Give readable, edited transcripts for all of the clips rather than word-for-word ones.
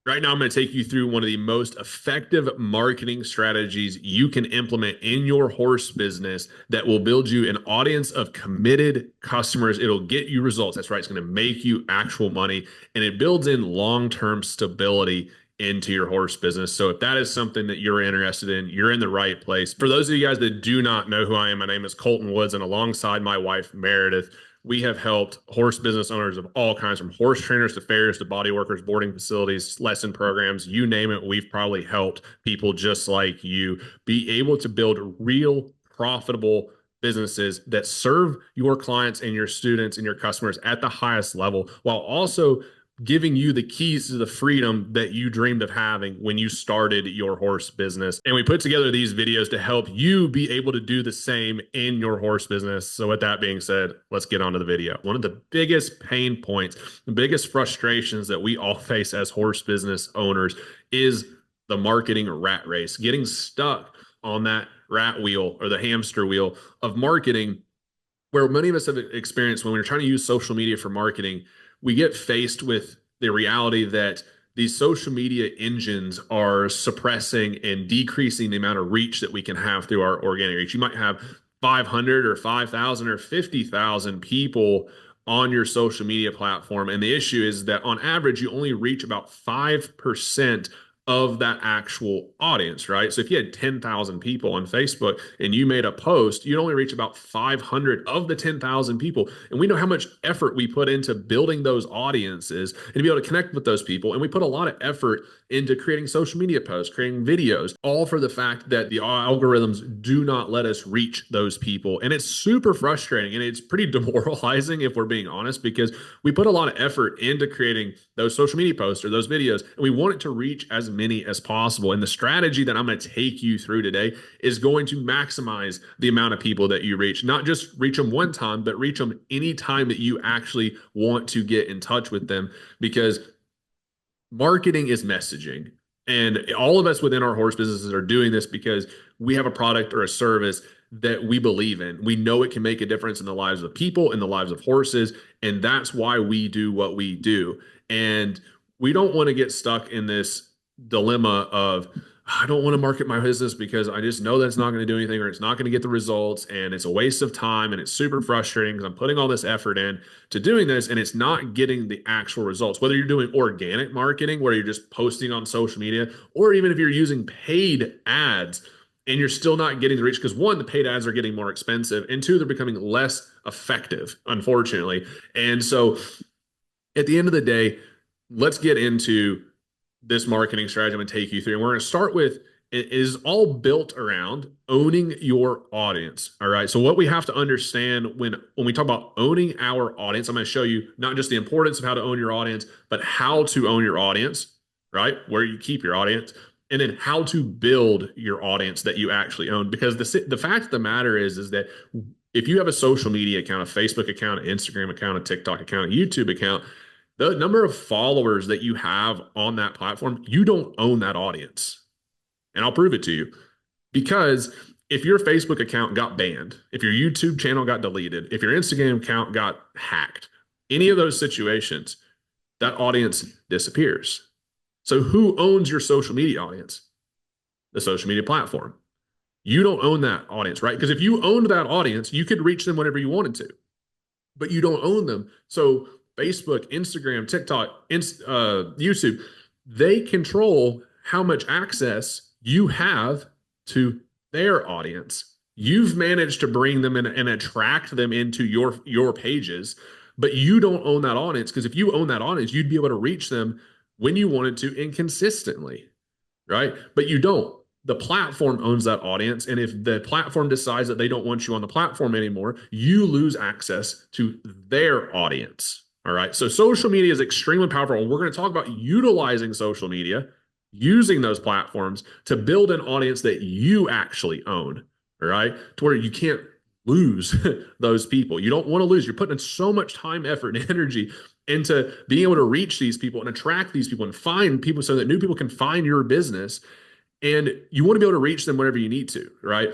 Right now, I'm going to take you through one of the most effective marketing strategies you can implement in your horse business that will build you an audience of committed customers. It'll get you results. That's right. It's going to make you actual money, and it builds in long-term stability into your horse business. So if that is something that you're interested in, you're in the right place. For those of you guys that do not know who I am, my name is Colton Woods, and alongside my wife, Meredith, we have helped horse business owners of all kinds, from horse trainers to farriers to body workers, boarding facilities, lesson programs, you name it. We've probably helped people just like you be able to build real profitable businesses that serve your clients and your students and your customers at the highest level, while also giving you the keys to the freedom that you dreamed of having when you started your horse business. And we put together these videos to help you be able to do the same in your horse business. So with that being said, let's get on to the video. One of the biggest pain points, the biggest frustrations that we all face as horse business owners is the marketing rat race, getting stuck on that rat wheel or the hamster wheel of marketing, where many of us have experienced when we're trying to use social media for marketing. We get faced with the reality that these social media engines are suppressing and decreasing the amount of reach that we can have through our organic reach. You might have 500 or 5,000 or 50,000 people on your social media platform. And the issue is that on average, you only reach about 5% of that actual audience, right? So if you had 10,000 people on Facebook and you made a post, you'd only reach about 500 of the 10,000 people. And we know how much effort we put into building those audiences and to be able to connect with those people. And we put a lot of effort into creating social media posts, creating videos, all for the fact that the algorithms do not let us reach those people. And it's super frustrating and it's pretty demoralizing, if we're being honest, because we put a lot of effort into creating those social media posts or those videos, and we want it to reach as many as possible. And the strategy that I'm going to take you through today is going to maximize the amount of people that you reach. Not just reach them one time, but reach them any time that you actually want to get in touch with them, because marketing is messaging. And all of us within our horse businesses are doing this because we have a product or a service that we believe in. We know it can make a difference in the lives of people, in the lives of horses, and that's why we do what we do. And we don't want to get stuck in this dilemma of, I don't want to market my business because I just know that it's not going to do anything, or it's not going to get the results, and it's a waste of time, and it's super frustrating because I'm putting all this effort in to doing this and it's not getting the actual results. Whether you're doing organic marketing where you're just posting on social media, or even if you're using paid ads and you're still not getting the reach, because one, the paid ads are getting more expensive, and two, they're becoming less effective, unfortunately. And so at the end of the day, let's get into this marketing strategy I'm going to take you through. And we're going to start with, it is all built around owning your audience. All right. So what we have to understand when we talk about owning our audience, I'm going to show you not just the importance of how to own your audience, but how to own your audience, right? Where you keep your audience, and then how to build your audience that you actually own. Because the fact of the matter is that if you have a social media account, a Facebook account, an Instagram account, a TikTok account, a YouTube account, the number of followers that you have on that platform, you don't own that audience. And I'll prove it to you. Because if your Facebook account got banned, if your YouTube channel got deleted, if your Instagram account got hacked, any of those situations, that audience disappears. So who owns your social media audience? The social media platform. You don't own that audience, right? Because if you owned that audience, you could reach them whenever you wanted to, but you don't own them. So Facebook, Instagram, TikTok, YouTube, they control how much access you have to their audience. You've managed to bring them in and attract them into your pages, but you don't own that audience, because if you own that audience, you'd be able to reach them when you wanted to and consistently, right? But you don't. The platform owns that audience. And if the platform decides that they don't want you on the platform anymore, you lose access to their audience. All right. So social media is extremely powerful. And we're going to talk about utilizing social media, using those platforms to build an audience that you actually own. All right. To where you can't lose those people. You don't want to lose. You're putting in so much time, effort, and energy into being able to reach these people and attract these people and find people so that new people can find your business. And you want to be able to reach them whenever you need to, right?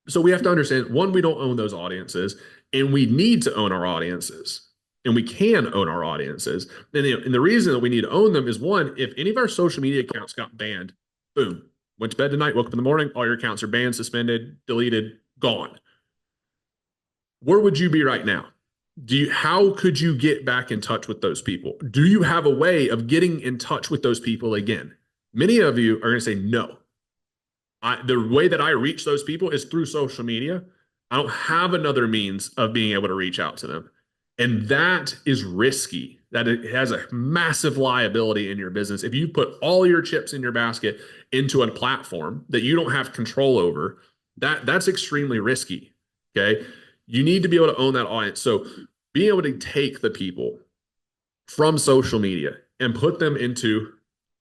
So we have to understand, one, we don't own those audiences, and we need to own our audiences. and we can own our audiences. And the reason that we need to own them is, one, if any of our social media accounts got banned, boom, went to bed tonight, woke up in the morning, all your accounts are banned, suspended, deleted, gone. Where would you be right now? How could you get back in touch with those people? Do you have a way of getting in touch with those people again? Many of you are going to say no. The way that I reach those people is through social media. I don't have another means of being able to reach out to them. And that is risky. That it has a massive liability in your business. If you put all your chips in your basket into a platform that you don't have control over, that's extremely risky. Okay. You need to be able to own that audience. So being able to take the people from social media and put them into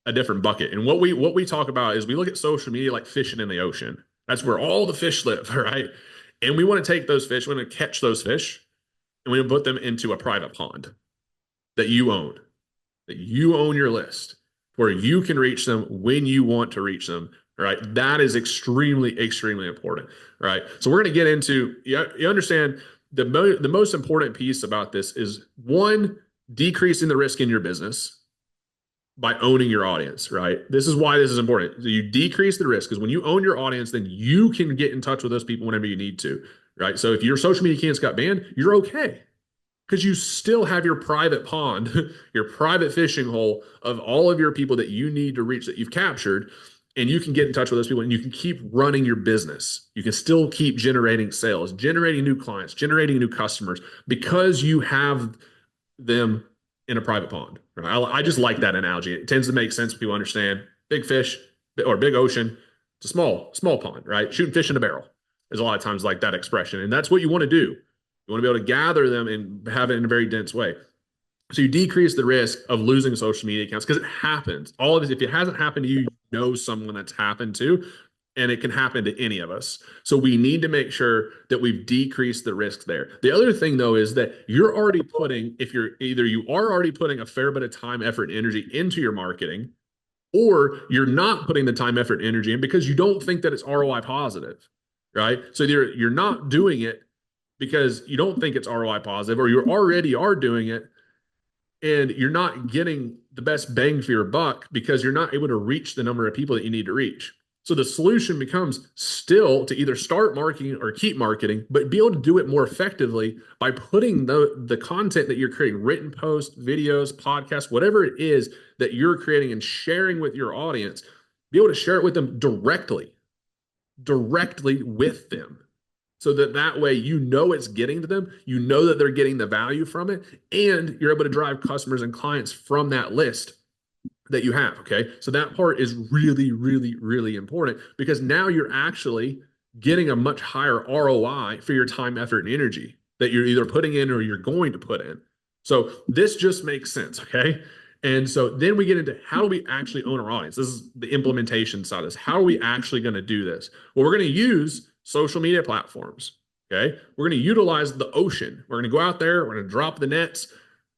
a different bucket. And what we talk about is we look at social media like fishing in the ocean. That's where all the fish live, right? And we want to take those fish, we want to catch those fish, and we want to put them into a private pond that you own your list, where you can reach them when you want to reach them, right? That is extremely, extremely important, right? So we're going to get into, you understand the most important piece about this is, one, decreasing the risk in your business by owning your audience, right? This is why this is important. So you decrease the risk, because when you own your audience, then you can get in touch with those people whenever you need to, right? So if your social media accounts got banned, you're okay, because you still have your private pond, your private fishing hole of all of your people that you need to reach, that you've captured, and you can get in touch with those people, and you can keep running your business. You can still keep generating sales, generating new clients, generating new customers, because you have them in a private pond. I just like that analogy. It tends to make sense. People understand big fish or big ocean. It's a small pond, right? Shooting fish in a barrel is a lot of times like that expression. And that's what you want to do. You want to be able to gather them and have it in a very dense way. So you decrease the risk of losing social media accounts, because it happens. All of this, if it hasn't happened to you, you know someone that's happened to, and it can happen to any of us. So we need to make sure that we've decreased the risk there. The other thing, though, is that you're already putting, you are already putting a fair bit of time, effort, and energy into your marketing, or you're not putting the time, effort, and energy in because you don't think that it's ROI positive, right? So you're not doing it because you don't think it's ROI positive, or you already are doing it and you're not getting the best bang for your buck because you're not able to reach the number of people that you need to reach. So the solution becomes still to either start marketing or keep marketing, but be able to do it more effectively by putting the content that you're creating, written posts, videos, podcasts, whatever it is that you're creating and sharing with your audience, be able to share it with them directly with them. So that way, you know, it's getting to them, you know that they're getting the value from it, and you're able to drive customers and clients from that list that you have. Okay. So that part is really, really, really important, because now you're actually getting a much higher ROI for your time, effort, and energy that you're either putting in or you're going to put in. So this just makes sense. Okay. And so then we get into, how do we actually own our audience? This is the implementation side of this. How are we actually going to do this? Well, we're going to use social media platforms. Okay. We're going to utilize the ocean. We're going to go out there, we're going to drop the nets,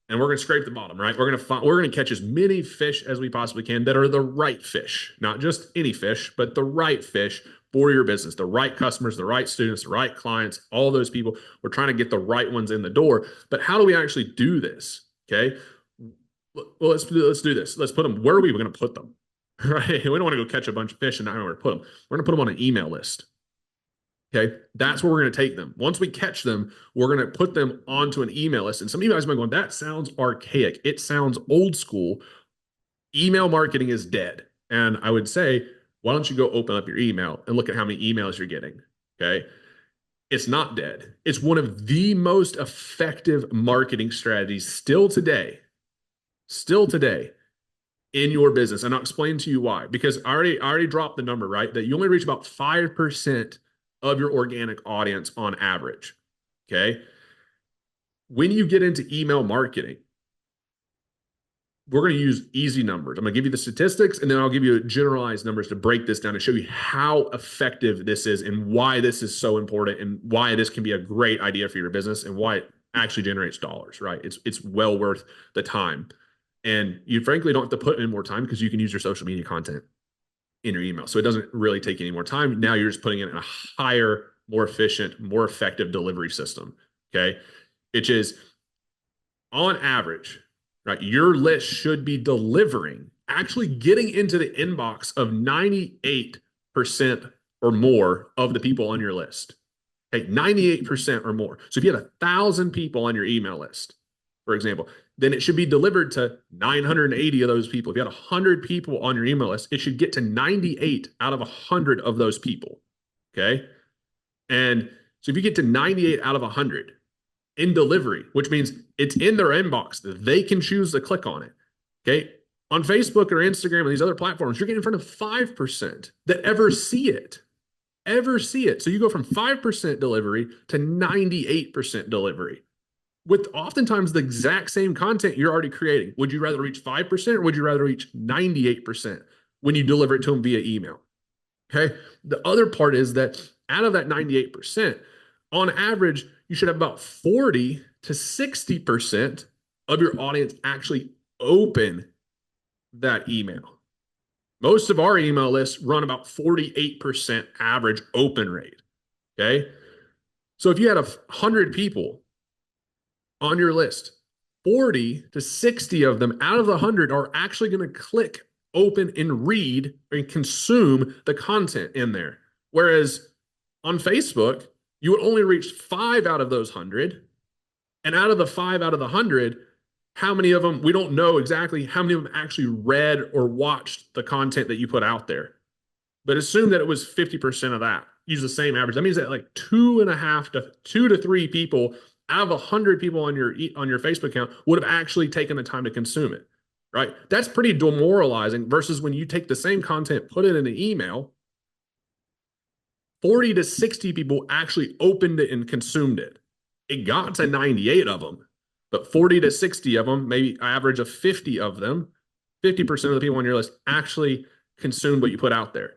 and we're going to scrape the bottom, right? We're going to catch as many fish as we possibly can that are the right fish, not just any fish, but the right fish for your business, the right customers, the right students, the right clients, all those people. We're trying to get the right ones in the door. But how do we actually do this? Okay. Well, let's do this. Let's put them. Where are we going to put them? Right. We don't want to go catch a bunch of fish and not know where to put them. We're going to put them on an email list. Okay, that's where we're going to take them. Once we catch them, we're going to put them onto an email list. And some of you guys might be going, that sounds archaic. It sounds old school. Email marketing is dead. And I would say, why don't you go open up your email and look at how many emails you're getting? Okay, it's not dead. It's one of the most effective marketing strategies still today in your business. And I'll explain to you why. Because I already dropped the number, right? That you only reach about 5% of your organic audience on average. Okay. When you get into email marketing, we're going to use easy numbers. I'm going to give you the statistics, and then I'll give you generalized numbers to break this down and show you how effective this is and why this is so important and why this can be a great idea for your business and why it actually generates dollars, right? It's well worth the time. And you frankly don't have to put in more time because you can use your social media content in your email. So it doesn't really take any more time. Now you're just putting it in a higher, more efficient, more effective delivery system. Okay. Which is, on average, right, your list should be delivering, actually getting into the inbox of 98% or more of the people on your list. Okay, 98% or more. So if you had 1,000 people on your email list, for example, then it should be delivered to 980 of those people. If you had 100 people on your email list, it should get to 98 out of 100 of those people. Okay. And so if you get to 98 out of 100 in delivery, which means it's in their inbox, they can choose to click on it. Okay. On Facebook or Instagram and these other platforms, you're getting in front of 5% that ever see it. So you go from 5% delivery to 98% delivery with oftentimes the exact same content you're already creating. Would you rather reach 5% or would you rather reach 98% when you deliver it to them via email? Okay. The other part is that out of that 98%, on average, you should have about 40 to 60% of your audience actually open that email. Most of our email lists run about 48% average open rate. Okay. So if you had 100 people on your list, 40 to 60 of them out of the 100 are actually going to click open and read and consume the content in there. Whereas on Facebook, you would only reach 5 out of those 100. And out of the 5 out of the 100, how many of them, we don't know exactly how many of them actually read or watched the content that you put out there. But assume that it was 50% of that. Use the same average. That means that like 2 to 3 people out of 100 people on your Facebook account would have actually taken the time to consume it, right? That's pretty demoralizing versus when you take the same content, put it in an email, 40 to 60 people actually opened it and consumed it. It got to 98 of them, but 40 to 60 of them, maybe average of 50 of them, 50% of the people on your list actually consumed what you put out there.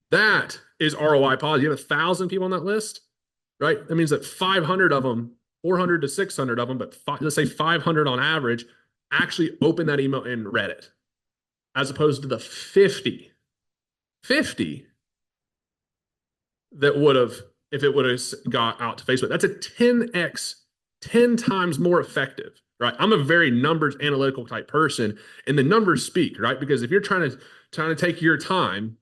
That is ROI positive. You have 1,000 people on that list, right? That means that 500 of them, 400 to 600 of them, but let's say 500 on average, actually opened that email and read it, as opposed to the 50 that would have, if it would have got out to Facebook. That's a 10x, 10 times more effective, right? I'm a very numbers analytical type person, and the numbers speak, right? Because if you're trying to take your time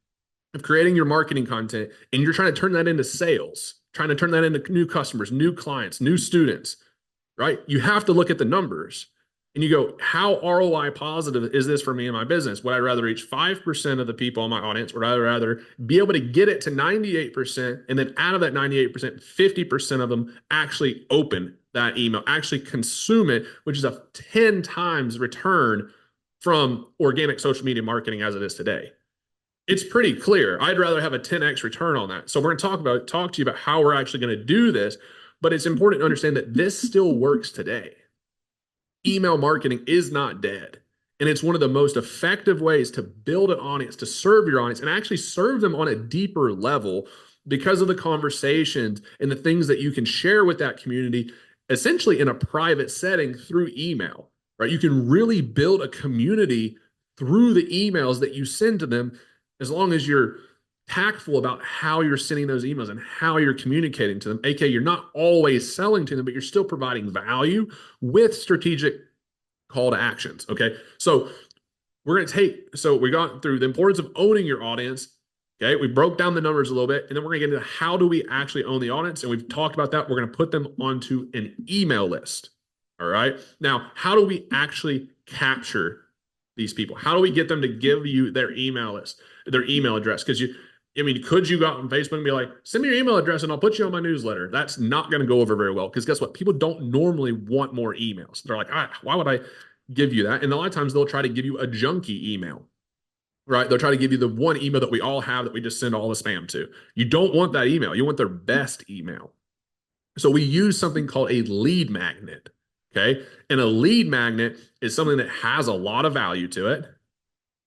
of creating your marketing content and you're trying to turn that into sales, trying to turn that into new customers, new clients, new students, right? You have to look at the numbers and you go, how ROI positive is this for me and my business? Would I rather reach 5% of the people in my audience? Would I rather be able to get it to 98%? And then out of that 98%, 50% of them actually open that email, actually consume it, which is a 10 times return from organic social media marketing as it is today. It's pretty clear. I'd rather have a 10x return on that. So we're going to talk to you about how we're actually going to do this, but it's important to understand that this still works today. Email marketing is not dead. And it's one of the most effective ways to build an audience, to serve your audience, and actually serve them on a deeper level because of the conversations and the things that you can share with that community, essentially in a private setting through email, right? You can really build a community through the emails that you send to them, as long as you're tactful about how you're sending those emails and how you're communicating to them. AKA, you're not always selling to them, but you're still providing value with strategic call to actions. Okay. So we got through the importance of owning your audience. Okay. We broke down the numbers a little bit, and then we're going to get into how do we actually own the audience. And we've talked about that. We're going to put them onto an email list. All right. Now, how do we actually capture these people? How do we get them to give you their email list, their email address? Because could you go out on Facebook and be like, send me your email address and I'll put you on my newsletter? That's not going to go over very well, because guess what? People don't normally want more emails. They're like, why would I give you that? And a lot of times they'll try to give you a junky email, right? They'll try to give you the one email that we all have that we just send all the spam to. You don't want that email. You want their best email. So we use something called a lead magnet. Okay. And a lead magnet is something that has a lot of value to it.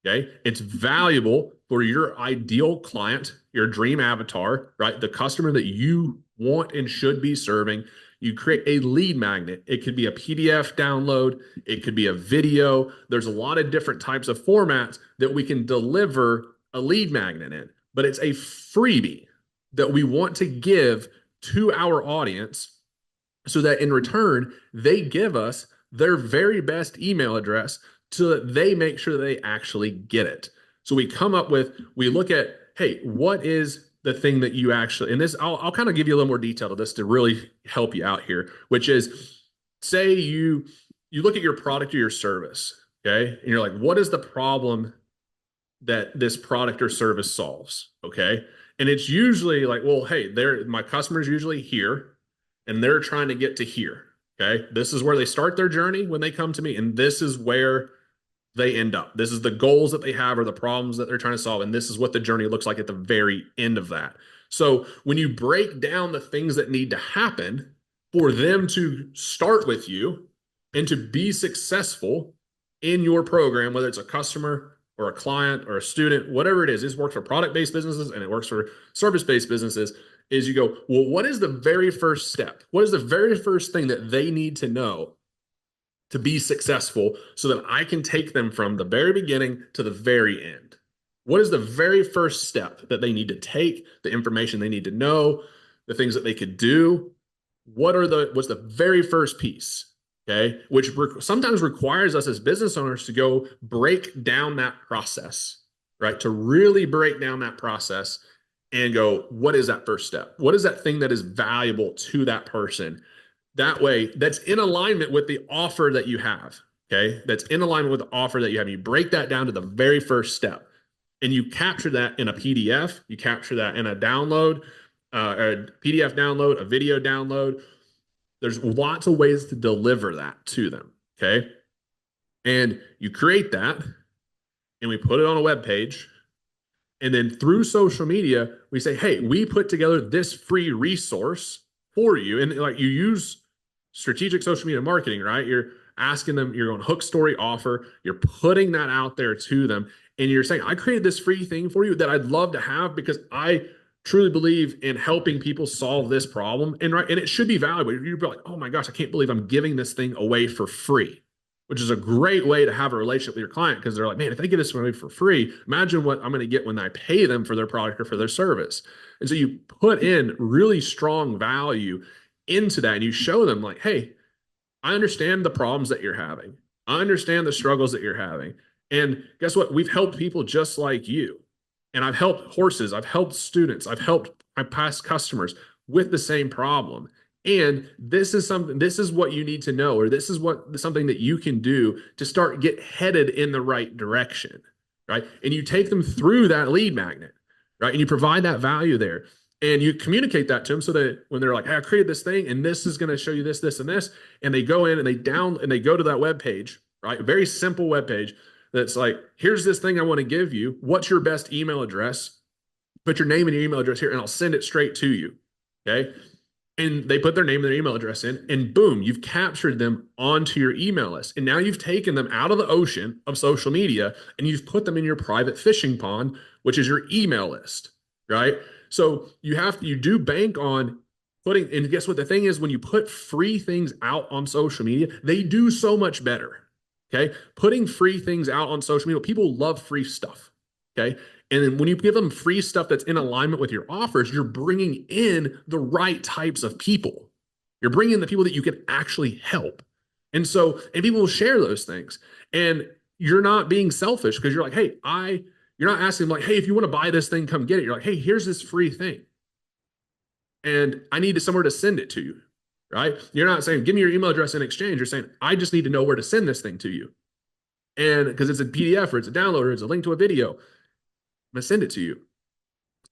Okay. It's valuable for your ideal client, your dream avatar, right? The customer that you want and should be serving. You create a lead magnet. It could be a PDF download. It could be a video. There's a lot of different types of formats that we can deliver a lead magnet in, but it's a freebie that we want to give to our audience so that in return, they give us their very best email address so that they make sure they actually get it. So we look at, hey, what is the thing that you actually, and this, I'll kind of give you a little more detail to this to really help you out here, which is, say you look at your product or your service, okay, and you're like, what is the problem that this product or service solves? Okay. And it's usually like, well, hey, my customer's usually here and they're trying to get to here. Okay. This is where they start their journey when they come to me, and this is where they end up. This is the goals that they have or the problems that they're trying to solve. And this is what the journey looks like at the very end of that. So when you break down the things that need to happen for them to start with you and to be successful in your program, whether it's a customer or a client or a student, whatever it is, this works for product-based businesses and it works for service-based businesses, is you go, well, what is the very first step? What is the very first thing that they need to know to be successful so that I can take them from the very beginning to the very end? What is the very first step that they need to take, the information they need to know, the things that they could do? What's the very first piece? Okay, which sometimes requires us as business owners to go break down that process, right? To really break down that process and go, what is that first step? What is that thing that is valuable to that person? That way, that's in alignment with the offer that you have. Okay, that's in alignment with the offer that you have. You break that down to the very first step, and you capture that in a PDF. You capture that in a download, a PDF download, a video download. There's lots of ways to deliver that to them. Okay, and you create that, and we put it on a web page. And then through social media, we say, hey, we put together this free resource for you. And like, you use strategic social media marketing, right? You're asking them, you're going hook, story, offer, you're putting that out there to them. And you're saying, I created this free thing for you that I'd love to have because I truly believe in helping people solve this problem. And it should be valuable. You're like, oh my gosh, I can't believe I'm giving this thing away for free, which is a great way to have a relationship with your client, because they're like, man, if they get this away for free, imagine what I'm going to get when I pay them for their product or for their service. And so you put in really strong value into that, and you show them like, hey, I understand the problems that you're having. I understand the struggles that you're having. And guess what? We've helped people just like you. And I've helped horses, I've helped students, I've helped my past customers with the same problem. And this is what you need to know, or this is something that you can do to start get headed in the right direction, right? And you take them through that lead magnet, right? And you provide that value there. And you communicate that to them so that when they're like, hey, I created this thing and this is going to show you this, this, and this. And they go in and they go to that web page, right? A very simple web page that's like, here's this thing I want to give you. What's your best email address? Put your name and your email address here and I'll send it straight to you. Okay. And they put their name and their email address in, and boom, you've captured them onto your email list. And now you've taken them out of the ocean of social media and you've put them in your private fishing pond, which is your email list, right? So you do bank on putting, and guess what? The thing is, when you put free things out on social media, they do so much better. Okay. Putting free things out on social media, people love free stuff. Okay. And then when you give them free stuff that's in alignment with your offers, you're bringing in the right types of people. You're bringing in the people that you can actually help. And people will share those things. And you're not being selfish because you're like, hey, you're not asking them like, hey, if you want to buy this thing, come get it. You're like, hey, here's this free thing. And I need somewhere to send it to you, right? You're not saying, give me your email address in exchange. You're saying, I just need to know where to send this thing to you. And because it's a PDF or it's a download or it's a link to a video, I'm going to send it to you.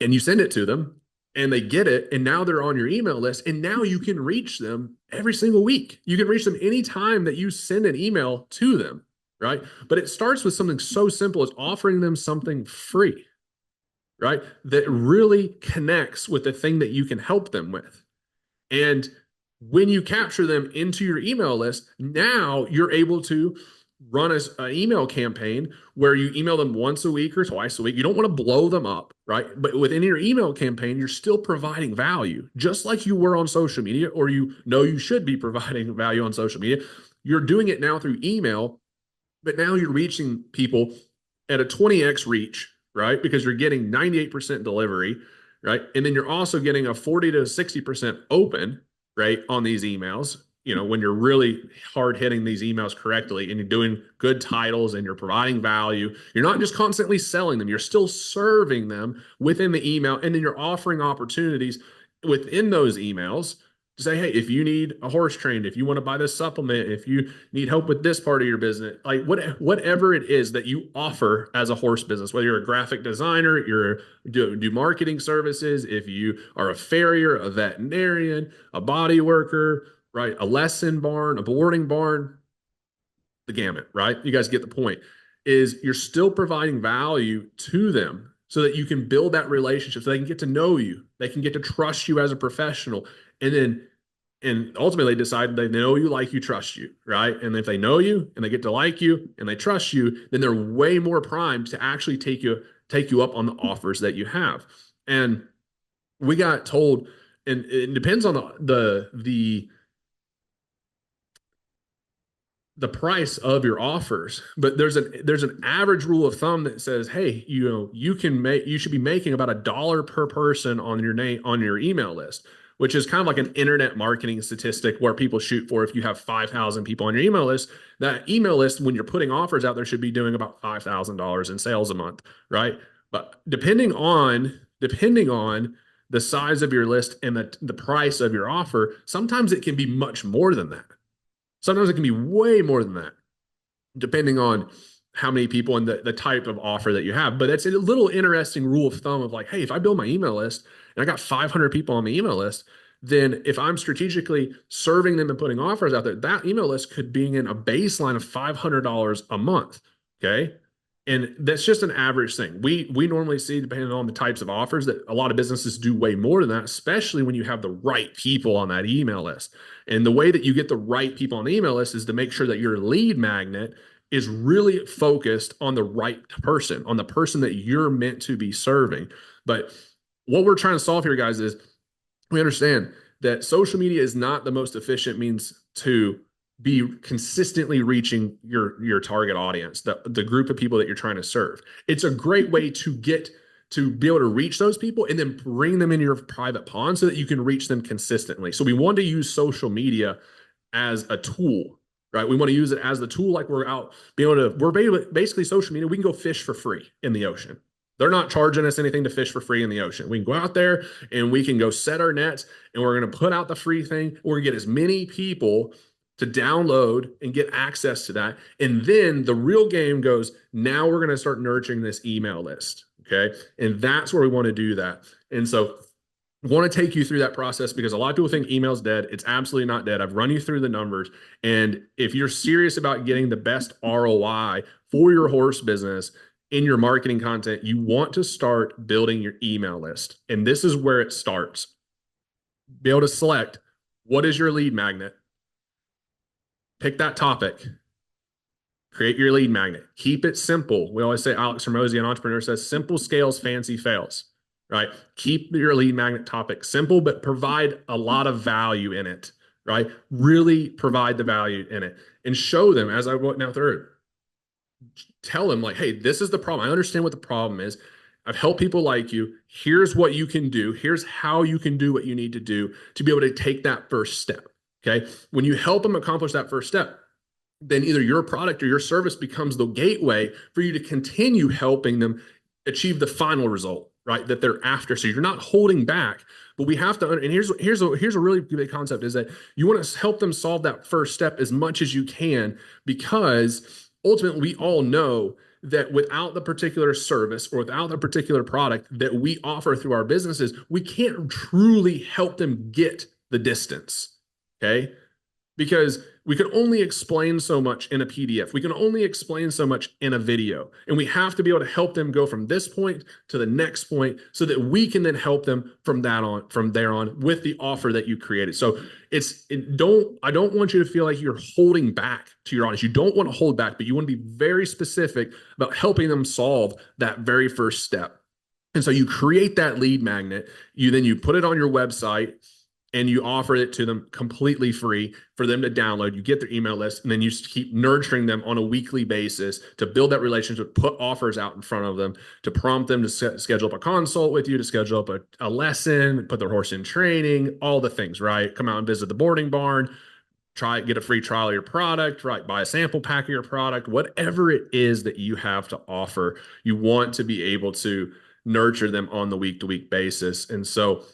And you send it to them and they get it. And now they're on your email list. And now you can reach them every single week. You can reach them anytime that you send an email to them, right? But it starts with something so simple as offering them something free, right? That really connects with the thing that you can help them with. And when you capture them into your email list, now you're able to run an email campaign where you email them once a week or twice a week. You don't want to blow them up, right? But within your email campaign, you're still providing value, just like you were on social media, or you should be providing value on social media. You're doing it now through email, but now you're reaching people at a 20x reach, right? Because you're getting 98% delivery, right? And then you're also getting a 40 to 60% open, right, on these emails. When you're really hard hitting these emails correctly and you're doing good titles and you're providing value, you're not just constantly selling them, you're still serving them within the email. And then you're offering opportunities within those emails to say, hey, if you need a horse trained, if you want to buy this supplement, if you need help with this part of your business, like whatever it is that you offer as a horse business, whether you're a graphic designer, do marketing services, if you are a farrier, a veterinarian, a body worker, right, a lesson barn, a boarding barn, the gamut, right? You guys get the point. Is you're still providing value to them so that you can build that relationship, so they can get to know you, they can get to trust you as a professional, and ultimately decide they know you, like you, trust you, right? And if they know you and they get to like you and they trust you, then they're way more primed to actually take you up on the offers that you have. And we got told, and it depends on the price of your offers, but there's an average rule of thumb that says, hey, you should be making about $1 per person on your name on your email list, which is kind of like an internet marketing statistic where people shoot for. If you have 5,000 people on your email list, that email list, when you're putting offers out there, should be doing about $5,000 in sales a month, right? But depending on the size of your list and the price of your offer, sometimes it can be much more than that. Sometimes it can be way more than that, depending on how many people and the type of offer that you have. But that's a little interesting rule of thumb of like, hey, if I build my email list and I got 500 people on my email list, then if I'm strategically serving them and putting offers out there, that email list could be in a baseline of $500 a month. Okay. And that's just an average thing. We normally see, depending on the types of offers, that a lot of businesses do way more than that, especially when you have the right people on that email list. And the way that you get the right people on the email list is to make sure that your lead magnet is really focused on the right person, on the person that you're meant to be serving. But what we're trying to solve here, guys, is we understand that social media is not the most efficient means to be consistently reaching your target audience, the group of people that you're trying to serve. It's a great way to be able to reach those people and then bring them into your private pond so that you can reach them consistently. So we want to use social media as a tool, right? We want to use it as the tool, like we're basically social media. We can go fish for free in the ocean. They're not charging us anything to fish for free in the ocean. We can go out there and we can go set our nets, and we're going to put out the free thing. We're going to get as many people to download and get access to that. And then the real game goes, now we're going to start nurturing this email list. Okay. And that's where we want to do that. And so I want to take you through that process, because a lot of people think email's dead. It's absolutely not dead. I've run you through the numbers. And if you're serious about getting the best ROI for your horse business in your marketing content, you want to start building your email list. And this is where it starts. Be able to select, what is your lead magnet? Pick that topic. Create your lead magnet. Keep it simple. We always say, Alex Hormozi, an entrepreneur, says, simple scales, fancy fails, right? Keep your lead magnet topic simple, but provide a lot of value in it, right? Really provide the value in it and show them, as I went now through, tell them like, hey, this is the problem. I understand what the problem is. I've helped people like you. Here's what you can do. Here's how you can do what you need to do to be able to take that first step. Okay. When you help them accomplish that first step, then either your product or your service becomes the gateway for you to continue helping them achieve the final result, right, that they're after. So you're not holding back, but we have to, and here's a really big concept, is that you want to help them solve that first step as much as you can, because ultimately we all know that without the particular service or without the particular product that we offer through our businesses, we can't truly help them get the distance. Okay. Because we can only explain so much in a PDF. We can only explain so much in a video. And we have to be able to help them go from this point to the next point so that we can then help them from there on with the offer that you created. So I don't want you to feel like you're holding back to your audience. You don't want to hold back, but you want to be very specific about helping them solve that very first step. And so you create that lead magnet. You put it on your website. and you offer it to them completely free for them to download. You get their email list, and then you just keep nurturing them on a weekly basis to build that relationship, put offers out in front of them, to prompt them to schedule up a consult with you, to schedule up a lesson, put their horse in training, all the things, right? Come out and visit the boarding barn, get a free trial of your product, right? Buy a sample pack of your product, whatever it is that you have to offer, you want to be able to nurture them on the week to week basis. And so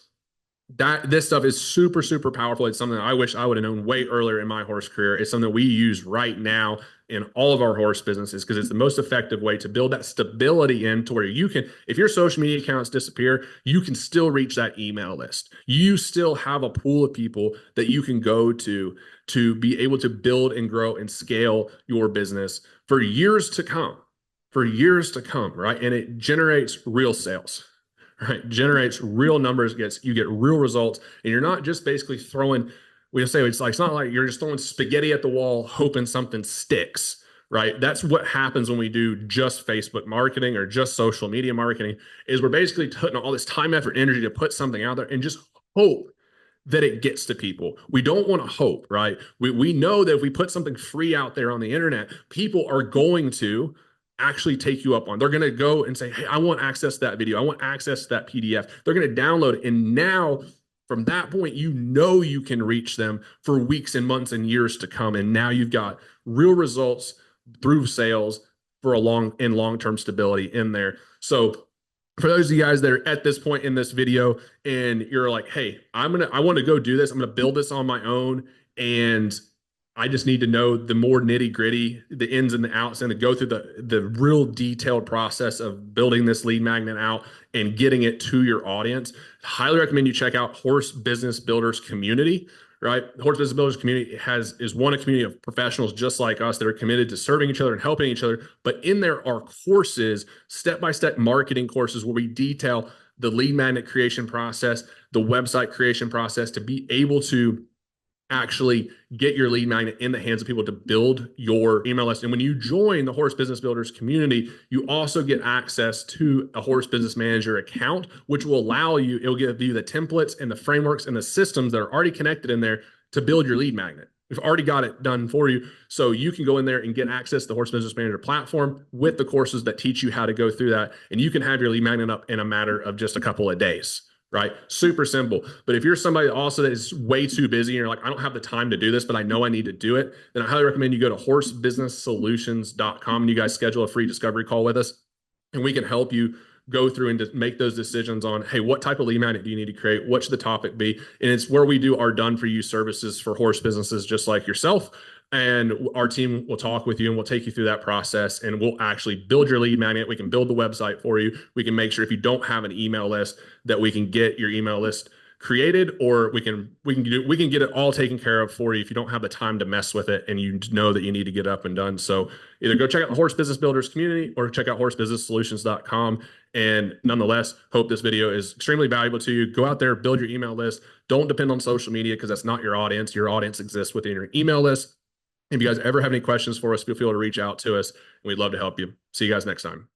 this stuff is super, super powerful. It's something I wish I would have known way earlier in my horse career. It's something that we use right now in all of our horse businesses because it's the most effective way to build that stability in to where you can, if your social media accounts disappear, you can still reach that email list. You still have a pool of people that you can go to be able to build and grow and scale your business for years to come, right? And it generates real sales. Right, generates real numbers, you get real results, and you're not just basically throwing. We say it's not like you're just throwing spaghetti at the wall hoping something sticks. Right, that's what happens when we do just Facebook marketing or just social media marketing. Is we're basically putting all this time, effort, energy to put something out there and just hope that it gets to people. We don't want to hope, right? We know that if we put something free out there on the internet, people are going to actually take you up on. They're going to go and say, hey, I want access to that video. I want access to that PDF. They're going to download it. And now from that point, you know you can reach them for weeks and months and years to come. And now you've got real results through sales for long-term stability in there. So for those of you guys that are at this point in this video and you're like, hey, I want to go do this. I'm going to build this on my own. And I just need to know the more nitty gritty, the ins and the outs, and to go through the real detailed process of building this lead magnet out and getting it to your audience. Highly recommend you check out Horse Business Builders Community, right? Horse Business Builders Community is a community of professionals just like us that are committed to serving each other and helping each other. But in there are courses, step-by-step marketing courses where we detail the lead magnet creation process, the website creation process to be able to actually get your lead magnet in the hands of people to build your email list. And when you join the Horse Business Builders community, you also get access to a Horse Business Manager account, which will it'll give you the templates and the frameworks and the systems that are already connected in there to build your lead magnet. We've already got it done for you. So you can go in there and get access to the Horse Business Manager platform with the courses that teach you how to go through that. And you can have your lead magnet up in a matter of just a couple of days. Right? Super simple. But if you're somebody also that is way too busy and you're like, I don't have the time to do this, but I know I need to do it, then I highly recommend you go to horsebusinesssolutions.com and you guys schedule a free discovery call with us. And we can help you go through and make those decisions on, hey, what type of lead magnet do you need to create? What should the topic be? And it's where we do our done for you services for horse businesses just like yourself. And our team will talk with you and we'll take you through that process and we'll actually build your lead magnet. We can build the website for you. We can make sure if you don't have an email list that we can get your email list created, or we can get it all taken care of for you if you don't have the time to mess with it and you know that you need to get up and done. So either go check out the Horse Business Builders community or check out horsebusinesssolutions.com. And nonetheless, hope this video is extremely valuable to you. Go out there, build your email list. Don't depend on social media because that's not your audience. Your audience exists within your email list. If you guys ever have any questions for us, feel free to reach out to us and we'd love to help you. See you guys next time.